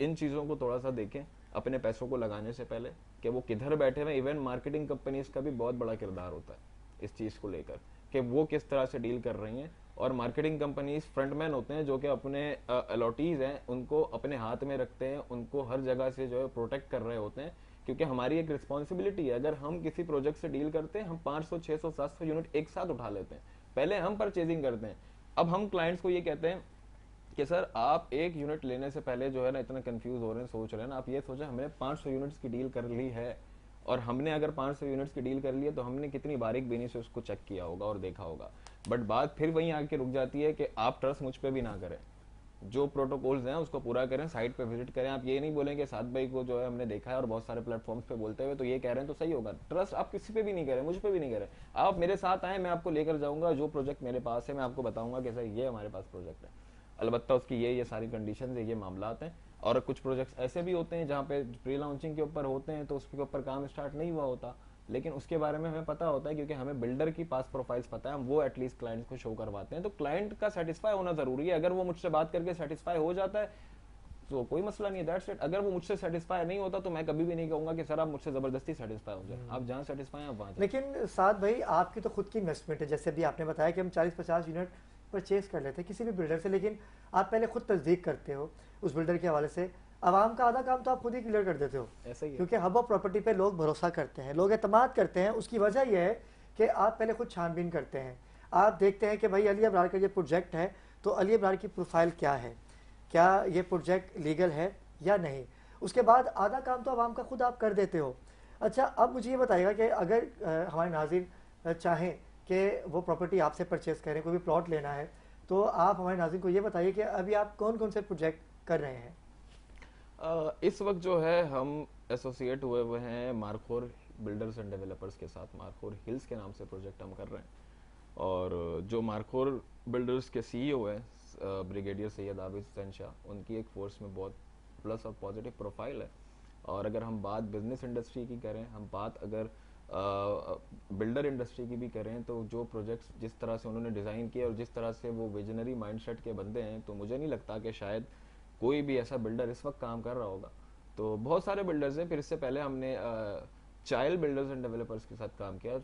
इन चीज़ों को थोड़ा सा देखें अपने पैसों को लगाने से पहले कि वो किधर बैठे हुए। इवन मार्केटिंग कंपनीज का भी बहुत बड़ा किरदार होता है इस चीज़ को लेकर कि वो किस तरह से डील कर रही हैं। और मार्केटिंग कंपनीज फ्रंटमैन होते हैं जो कि अपने अलॉटीज हैं उनको अपने हाथ में रखते हैं, उनको हर जगह से जो है प्रोटेक्ट कर रहे होते हैं, क्योंकि हमारी एक रिस्पॉन्सिबिलिटी है। अगर हम किसी प्रोजेक्ट से डील करते हैं, हम 500 600 700 यूनिट एक साथ उठा लेते हैं, पहले हम परचेजिंग करते हैं। अब हम क्लाइंट्स को ये कहते हैं कि सर आप एक यूनिट लेने से पहले जो है ना इतना कंफ्यूज हो रहे हैं, सोच रहे हैं ना, आप ये सोचें हमने 500 यूनिट्स की डील कर ली है, और हमने अगर 500 यूनिट्स की डील कर ली है तो हमने कितनी बारीक बीनी से उसको चेक किया होगा और देखा होगा। बट बात फिर वहीं आके रुक जाती है कि आप ट्रस्ट मुझ पे भी ना करें, जो प्रोटोकॉल्स हैं उसको पूरा करें, साइट पे विजिट करें। आप ये नहीं बोलें कि साथ भाई को जो है हमने देखा है और बहुत सारे प्लेटफॉर्म्स पे बोलते हुए तो ये कह रहे हैं तो सही होगा। ट्रस्ट आप किसी पे भी नहीं करें, मुझ पे भी नहीं करें। आप मेरे साथ आए, मैं आपको लेकर जाऊंगा, जो प्रोजेक्ट मेरे पास है मैं आपको बताऊंगा कि सर ये हमारे पास प्रोजेक्ट है, अलबत्ता उसकी ये सारी कंडीशंस है, ये मामलात हैं। और कुछ प्रोजेक्ट्स ऐसे भी होते हैं जहाँ पे प्री लॉन्चिंग के ऊपर होते हैं तो उसके ऊपर काम स्टार्ट नहीं हुआ होता, लेकिन उसके बारे में हमें पता होता है क्योंकि हमें बिल्डर की पास प्रोफाइल्स पता है, हम वो एटलीस्ट क्लाइंट को शो करवाते हैं। तो क्लाइंट का सेटिस्फाई होना जरूरी है। अगर वो मुझसे बात करके सेटिस्फाई हो जाता है तो कोई मसला नहीं है, दैट्स इट। अगर वो मुझसे सेटिस्फाई नहीं होता तो मैं कभी भी नहीं कहूंगा कि सर आप मुझसे जबरदस्ती सेटिस्फाई हो जाए, आप जहाँ सेटिस्फाई हैं वहाँ जाएं। लेकिन साथ भाई आपकी तो खुद की इन्वेस्टमेंट है, जैसे अभी आपने बताया कि हम 40-50 यूनिट परचेज कर लेते हैं किसी भी बिल्डर से, लेकिन आप पहले खुद तस्दीक करते हो उस बिल्डर के हवाले से। आवाम का आधा काम तो आप खुद ही क्लियर कर देते हो, ऐसा ही है। क्योंकि हब ऑफ प्रॉपर्टी पे लोग भरोसा करते हैं, लोग एतमाद करते हैं। उसकी वजह यह है कि आप पहले खुद छानबीन करते हैं, आप देखते हैं कि भाई अली अबरार का ये प्रोजेक्ट है तो अली अबरार की प्रोफाइल क्या है, क्या ये प्रोजेक्ट लीगल है या नहीं। उसके बाद आधा काम तो आवाम का खुद आप कर देते हो। अच्छा, अब मुझे ये बताइएगा कि अगर हमारे नाज़रीन चाहें कि वो प्रॉपर्टी आपसे परचेज़ करें, कोई भी प्लॉट लेना है, तो आप हमारे नाज़रीन को ये बताइए कि अभी आप कौन कौन से प्रोजेक्ट कर रहे हैं। इस वक्त जो है हम एसोसिएट हुए हैं मारखोर बिल्डर्स एंड डेवलपर्स के साथ, मारखोर हिल्स के नाम से प्रोजेक्ट हम कर रहे हैं। और जो मारखोर बिल्डर्स के सीईओ हैं ब्रिगेडियर सैयद आबिद हुसैन शाह, उनकी एक फोर्स में बहुत प्लस और पॉजिटिव प्रोफाइल है। और अगर हम बात बिजनेस इंडस्ट्री की करें, हम बात अगर बिल्डर इंडस्ट्री की भी करें, तो जो प्रोजेक्ट्स जिस तरह से उन्होंने डिज़ाइन किए और जिस तरह से वो विजनरी माइंडसेट के बंदे हैं, तो मुझे नहीं लगता कि शायद कोई भी ऐसा बिल्डर इस वक्त काम कर रहा होगा। तो बहुत सारे बिल्डर्स हैं। फिर इससे पहले हमने चाइल्ड बिल्डर्स एंड डेवलपर्स के साथ काम किया,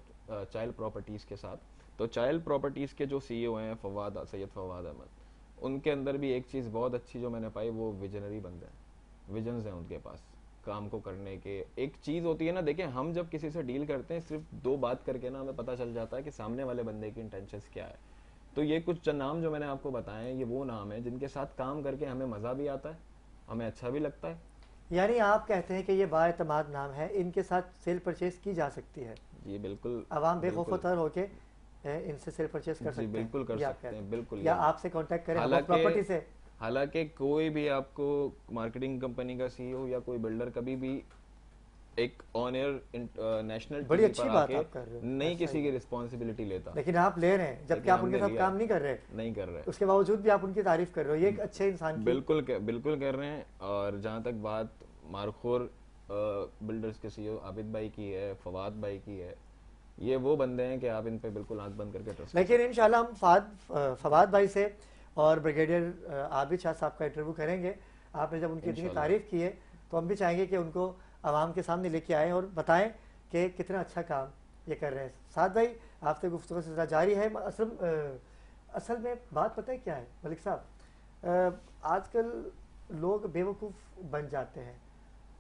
चाइल्ड प्रॉपर्टीज़ के साथ। तो चाइल्ड प्रॉपर्टीज़ के जो सीईओ हैं सैयद फवाद अहमद, उनके अंदर भी एक चीज़ बहुत अच्छी जो मैंने पाई, वो विजनरी बंदे हैं, विजन्स हैं उनके पास काम को करने के। एक चीज़ होती है ना, देखिए हम जब किसी से डील करते हैं सिर्फ 2 बात करके ना हमें पता चल जाता है कि सामने वाले बंदे की इंटेंशंस क्या है। तो ये कुछ नाम जो मैंने आपको बताए हैं, ये वो नाम है जिनके साथ काम करके हमें मज़ा भी आता है, हमें अच्छा भी लगता है। यानी आप कहते हैं कि ये बाएतमाद नाम है, इनके साथ सेल परचेज की जा सकती है? जी बिल्कुल, आवाम बेखौफतर होके इनसे सेल परचेज कर सकते हैं? बिल्कुल कर ये आप सकते कहते हैं, बिल्कुल। या आपसे कांटेक्ट करें प्रॉपर्टी से? हालांकि कोई भी आपको मार्केटिंग कंपनी का सीईओ या कोई बिल्डर कभी भी एक ऑन एयर नेशनल बड़ी अच्छी बात आके आप कर रहे हो, नहीं किसी की रिस्पॉन्सिबिलिटी लेता, लेकिन आप ले रहे हैं जबकि आप उनके साथ काम नहीं कर रहे, नहीं कर रहे, उसके बावजूद भी आप उनकी तारीफ कर रहे हो। ये एक अच्छे इंसान की बिल्कुल कर रहे हैं। और जहाँ तक बात मारखोर बिल्डर्स के सीईओ आबिद भाई की है, फवाद भाई की है, ये वो बंदे हैं कि आप इन पे बिल्कुल आंख बंद करके ट्रस्ट। लेकिन इंशाल्लाह हम फवाद भाई से और ब्रिगेडियर आबिद शाह साहब का इंटरव्यू करेंगे। आपने जब उनकी इतनी तारीफ की है तो हम भी चाहेंगे कि उनको आवाम के सामने लेके आएँ और बताएं कि कितना अच्छा काम ये कर रहे हैं। साथ भाई आपसे गुफ्तगू सिलसिला जारी है। असल में बात पता है क्या है मलिक साहब, आजकल लोग बेवकूफ़ बन जाते हैं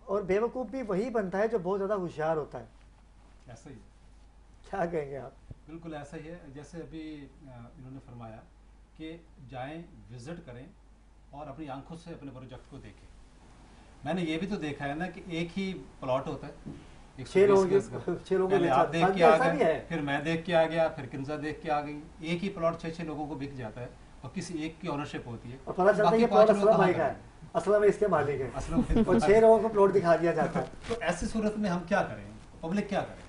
और बेवकूफ़ भी वही बनता है जो बहुत ज़्यादा होशियार होता है। ऐसा ही क्या कहेंगे आप? बिल्कुल ऐसा ही है। जैसे अभी इन्होंने फरमाया कि जाएं, विजिट करें और अपनी आंखों से अपने प्रोजेक्ट को देखें। मैंने ये भी तो देखा है ना कि एक ही प्लॉट होता है, 6 लोग पहले आप देख के आ गए, फिर मैं देख के आ गया, फिर किंजा देख के आ गई। एक ही प्लॉट 6 लोगों को बिक जाता है और किसी एक की ओनरशिप होती है और पता चलता है ये प्लॉट असलम भाई का है, असलम इसके मालिक है और 6 लोगों को प्लॉट दिखा दिया जाता है। तो ऐसी सूरत में हम क्या करें, पब्लिक क्या करें?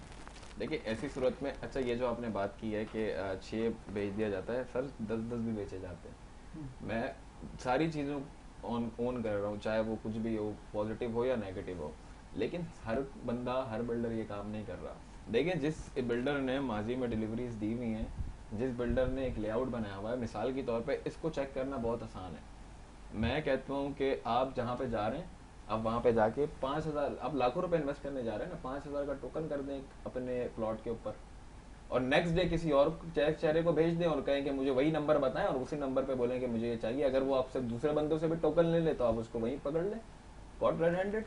देखिए ऐसी सूरत में, अच्छा ये जो आपने बात की है कि 6 बेच दिया जाता है, सर 10 भी बेचे जाते हैं। मैं सारी चीज़ों ओन कर रहा हूँ, चाहे वो कुछ भी हो, पॉजिटिव हो या नेगेटिव हो, लेकिन हर बंदा, हर बिल्डर ये काम नहीं कर रहा। देखिए जिस बिल्डर ने माजी में डिलीवरीज दी हुई हैं, जिस बिल्डर ने एक लेआउट बनाया हुआ है, मिसाल के तौर पे इसको चेक करना बहुत आसान है। मैं कहता हूँ कि आप जहाँ पे जा रहे हैं, आप वहाँ पे जाके 5,000, आप लाखों रुपए इन्वेस्ट करने जा रहे हैं ना, 5,000 का टोकन कर दें अपने प्लॉट के ऊपर और नेक्स्ट डे किसी और चेहरे को भेज दें और कहें कि मुझे वही नंबर बताएं और उसी नंबर पे बोलें कि मुझे ये चाहिए। अगर वो आपसे दूसरे बंदों से भी टोकन ले ले तो आप उसको वहीं पकड़ लें, गॉट रेड हैंडेड।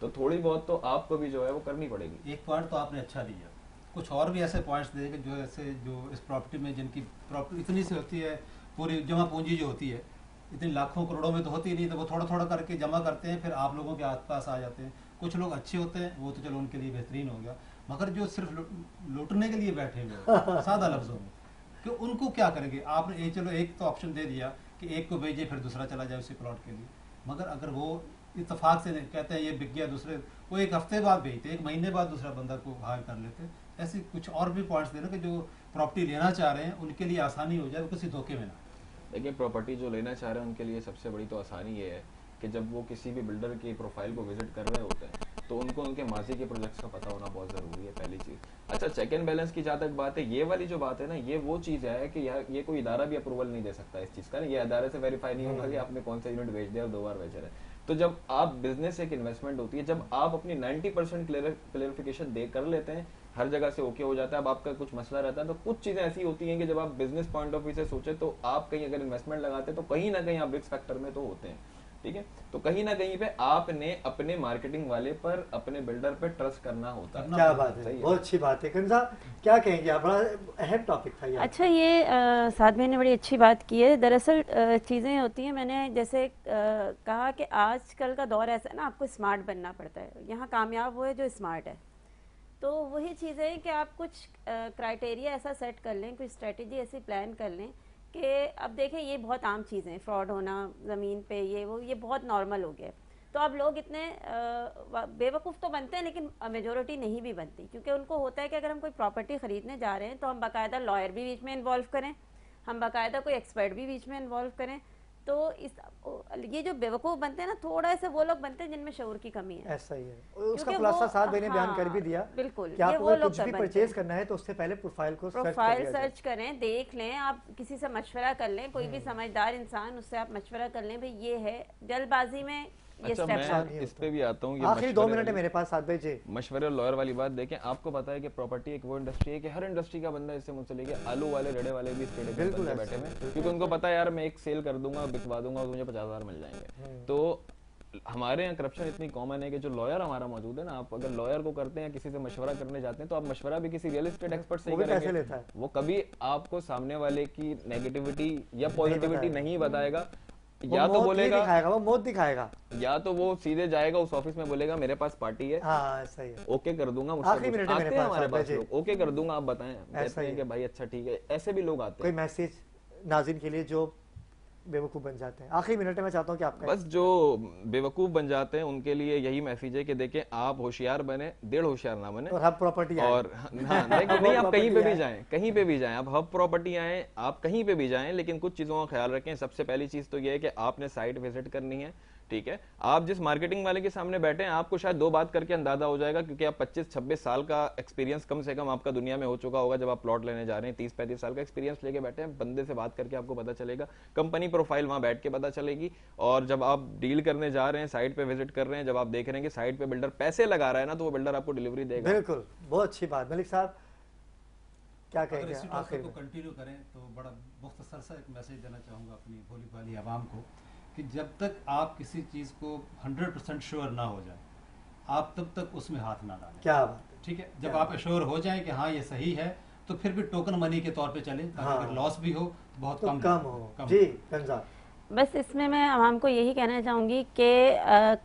तो थोड़ी बहुत तो आपको भी जो है वो करनी पड़ेगी। एक पॉइंट तो आपने अच्छा दिया, कुछ और भी ऐसे पॉइंट्स देंगे जो ऐसे जो इस प्रॉपर्टी में जिनकी प्रॉपर्टी इतनी सी होती है, पूरी जमा पूंजी जो होती है इतनी लाखों करोड़ों में तो होती नहीं, तो वो थोड़ा थोड़ा करके जमा करते हैं, फिर आप लोगों के आसपास आ जाते हैं। कुछ लोग अच्छे होते हैं, वो तो चलो उनके लिए बेहतरीन हो गया, मगर जो सिर्फ लूटने के लिए बैठे हुए सादा लफ्जों में, कि उनको क्या करेंगे? आपने चलो एक तो ऑप्शन दे दिया कि एक को भेजिए फिर दूसरा चला जाए उसी प्लॉट के लिए, मगर अगर वो इत्तेफाक से कहते हैं ये बिक गया, दूसरे वो 1 हफ्ते बाद भेजते, 1 महीने बाद दूसरा बंदा को हायर कर लेते। ऐसे कुछ और भी पॉइंट्स देना कि जो प्रॉपर्टी लेना चाह रहे हैं उनके लिए आसानी हो जाए, वो किसी धोखे में ना। देखिए प्रॉपर्टी जो लेना चाह रहे हैं उनके लिए सबसे बड़ी तो आसानी ये है कि जब वो किसी भी बिल्डर की प्रोफाइल को विजिट कर रहे होते हैं तो उनको उनके माजी के प्रोजेक्ट्स का पता होना बहुत ज़रूरी है, पहली चीज़। अच्छा चेक एंड बैलेंस की जहाँ तक बात है, ये वाली जो बात है ना, ये वो चीज़ है कि ये कोई इदारा भी अप्रूवल नहीं दे सकता इस चीज़ का ना, ये इदारे से वेरीफाई नहीं होगा कि आपने कौन सा यूनिट बेच दिया और 2 बार बेच रहे हैं। तो जब आप बिजनेस एक इन्वेस्टमेंट होती है, जब आप अपनी 90% क्लियरिफिकेशन दे कर लेते हैं, हर जगह से ओके हो जाता है, अब आपका कुछ मसला रहता है, तो कुछ चीज़ें ऐसी होती हैं कि जब आप बिजनेस पॉइंट ऑफ व्यू से सोचे तो आप कहीं अगर इन्वेस्टमेंट लगाते हैं तो कहीं ना कहीं आप रिस्क फैक्टर में तो होते हैं, ठीक है। तो कहीं ना कहीं पे आपने अपने मार्केटिंग वाले पर, अपने बिल्डर पे ट्रस्ट करना होता है। क्या बात है, बहुत अच्छी बात है। कंजा क्या कहेंगे आप? बड़ा अहम टॉपिक था ये। अच्छा ये साथ में ने बड़ी अच्छी बात की है। दरअसल चीज़ें होती हैं, मैंने जैसे कहा कि आजकल का दौर ऐसा है ना, आपको स्मार्ट बनना पड़ता है। यहाँ कामयाब वो है जो स्मार्ट है। तो वही चीज़ है कि आप कुछ क्राइटेरिया ऐसा सेट कर लें, कुछ स्ट्रेटजी ऐसी प्लान कर लें कि अब देखें ये बहुत आम चीज़ें हैं, फ्रॉड होना ज़मीन पे, ये वो, ये बहुत नॉर्मल हो गया। तो अब लोग इतने बेवकूफ़ तो बनते हैं लेकिन मेजोरिटी नहीं भी बनती, क्योंकि उनको होता है कि अगर हम कोई प्रॉपर्टी ख़रीदने जा रहे हैं तो हम बाकायदा लॉयर भी बीच में इन्वॉल्व करें, हम बाकायदा कोई एक्सपर्ट भी बीच में इन्वॉल्व करें। तो ये जो बेवकूफ़ बनते हैं ना, थोड़ा ऐसे वो लोग बनते हैं जिनमें शऊर की कमी है। ऐसा ही है, उसका खुलासा साथ मैंने बयान कर भी दिया। बिल्कुल, कि आपको कुछ भी परचेज करना है तो उससे पहले प्रोफाइल सर्च करें, देख लें, आप किसी से मशवरा कर लें, कोई भी समझदार इंसान, उससे आप मशवरा कर लें भाई ये है। जल्दबाजी में ये अच्छा, स्टेप मैं इस पे भी आता हूँ। ये आखिरी 2 मशवरे मिनट है वाली- मेरे पास, 7 बजे। मशवरे और लॉयर वाली बात देखें, आपको पता है कि प्रॉपर्टी एक वो इंडस्ट्री है कि हर इंडस्ट्री का बंदा इससे मुझसे लेके आलू वाले रेड़े वाले भी स्टेडियम में बिल्कुल बंदे ऐसा बैठे है, हुए हैं, बिल्कुल क्योंकि उनको पता है यार मैं एक सेल कर दूंगा, बिकवा दूंगा और मुझे 50,000 मिल जाएंगे। तो हमारे यहाँ करप्शन इतनी कॉमन है कि जो लॉयर हमारा मौजूद है ना, आप अगर लॉयर को करते हैं, किसी से मशवरा करने जाते हैं, तो आप मशवरा भी किसी रियल एस्टेट एक्सपर्ट से ही वो भी पैसे करेंगे। लेता है। वो कभी आपको सामने वाले की नेगेटिविटी या पॉजिटिविटी नहीं बताएगा। या तो बोलेगा, दिखाएगा, वो मौत दिखाएगा। या तो वो सीधे जाएगा उस ऑफिस में, बोलेगा मेरे पास पार्टी है, हाँ सही है। ओके कर दूंगा, आखिरी मिनट है आते मेरे हैं पास, हमारे आप पास भेजिए। लोग, ओके कर दूंगा, आप बताएं, कहते ऐसा हैं ही कि है। भाई अच्छा ठीक है, ऐसे भी लोग आते कोई हैं। मैसेज नाज़रीन के लिए जो बेवकूफ़ बन जाते हैं, आखिरी मिनट में मैं चाहता हूँ कि आप कहें। बस जो बेवकूफ बन जाते हैं उनके लिए यही मैसेज है कि देखें, आप होशियार बने, डेढ़ होशियार ना बने। और हब प्रॉपर्टी और हाँ, लेकिन नहीं, आप कहीं पे भी जाएं, कहीं पे भी जाएं, आप हब प्रॉपर्टी आए, आप कहीं पे भी जाएं, लेकिन कुछ चीजों का ख्याल रखें। सबसे पहली चीज तो ये है कि आपने साइट विजिट करनी है, ठीक है। आप जिस मार्केटिंग वाले के सामने बैठे हैं, आपको शायद 2 बात करके अंदाजा हो जाएगा, क्योंकि आप 25-26 साल का एक्सपीरियंस कम से कम आपका दुनिया में हो चुका होगा। जब आप प्लॉट लेने जा रहे हैं, 30-35 साल का एक्सपीरियंस लेके बैठे हैं, बंदे से बात करके आपको पता चलेगा, कंपनी प्रोफाइल वहां बैठ के पता चलेगी। और जब आप डील करने जा रहे हैं, साइट पे विजिट कर रहे हैं, जब आप देख रहे हैं कि साइट पे बिल्डर पैसे लगा रहा है ना, तो वो बिल्डर आपको डिलीवरी देगा। बिल्कुल, बहुत अच्छी बात। मलिक साहब क्या अगर कहेंगे इसी आखिर टॉपिक को में? कंटिन्यू करें तो बड़ा मुख्तसर सा एक मैसेज देना चाहूँगा अपनी भोली भाली आवाम को कि जब तक आप किसी चीज़ को 100% श्योर ना हो जाए, आप तब तक उसमें हाथ ना डालें। क्या बात है। ठीक है, जब आप श्योर हो जाएं कि हाँ ये सही है, तो फिर भी टोकन मनी के तौर पे चलें, ताकि हाँ। अगर लॉस भी हो बहुत तो कम कम हो। जी गंजा, बस इसमें मैं आवाम को यही कहना चाहूँगी कि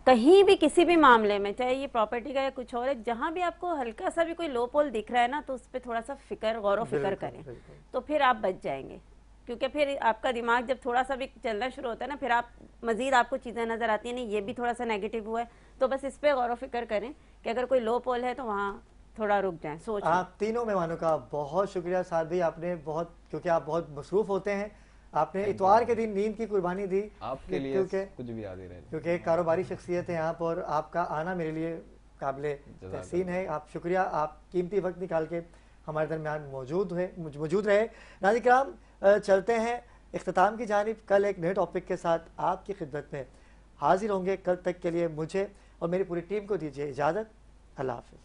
कहीं भी किसी भी मामले में, चाहे ये प्रॉपर्टी का या कुछ और है, जहाँ भी आपको हल्का सा भी कोई लो पोल दिख रहा है ना, तो उस पर थोड़ा सा फिक्र, गौर व फिक्र बिल्कुल, करें, बिल्कुल। तो फिर आप बच जाएंगे। क्योंकि फिर आपका दिमाग जब थोड़ा सा भी चलना शुरू होता है ना, फिर आप मजीद आपको चीज़ें नज़र आती हैं, नहीं ये भी थोड़ा सा नेगेटिव हुआ है, तो बस इस पर गौर व फिक्र करें कि अगर कोई लो पोल है तो वहाँ थोड़ा रुक जाएं, सोचें। आप तीनों मेहमानों का बहुत शुक्रिया साद भाई, आपने बहुत, क्योंकि आप बहुत मसरूफ होते हैं, आपने इतवार के दिन नींद की कुर्बानी दी आपके लिए क्योंकि कुछ भी याद ही रहे। क्योंकि एक कारोबारी शख्सियत है आप, और आपका आना मेरे लिए काबिल तहसीन है। आप शुक्रिया, आप कीमती वक्त निकाल के हमारे दरमियान मौजूद रहे। नाज़रीन किराम, चलते हैं इख्तिताम की जानिब। कल एक नए टॉपिक के साथ आपकी खिदमत में हाजिर होंगे। कल तक के लिए मुझे और मेरी पूरी टीम को दीजिए इजाज़त। अल्लाह हाफ़िज़।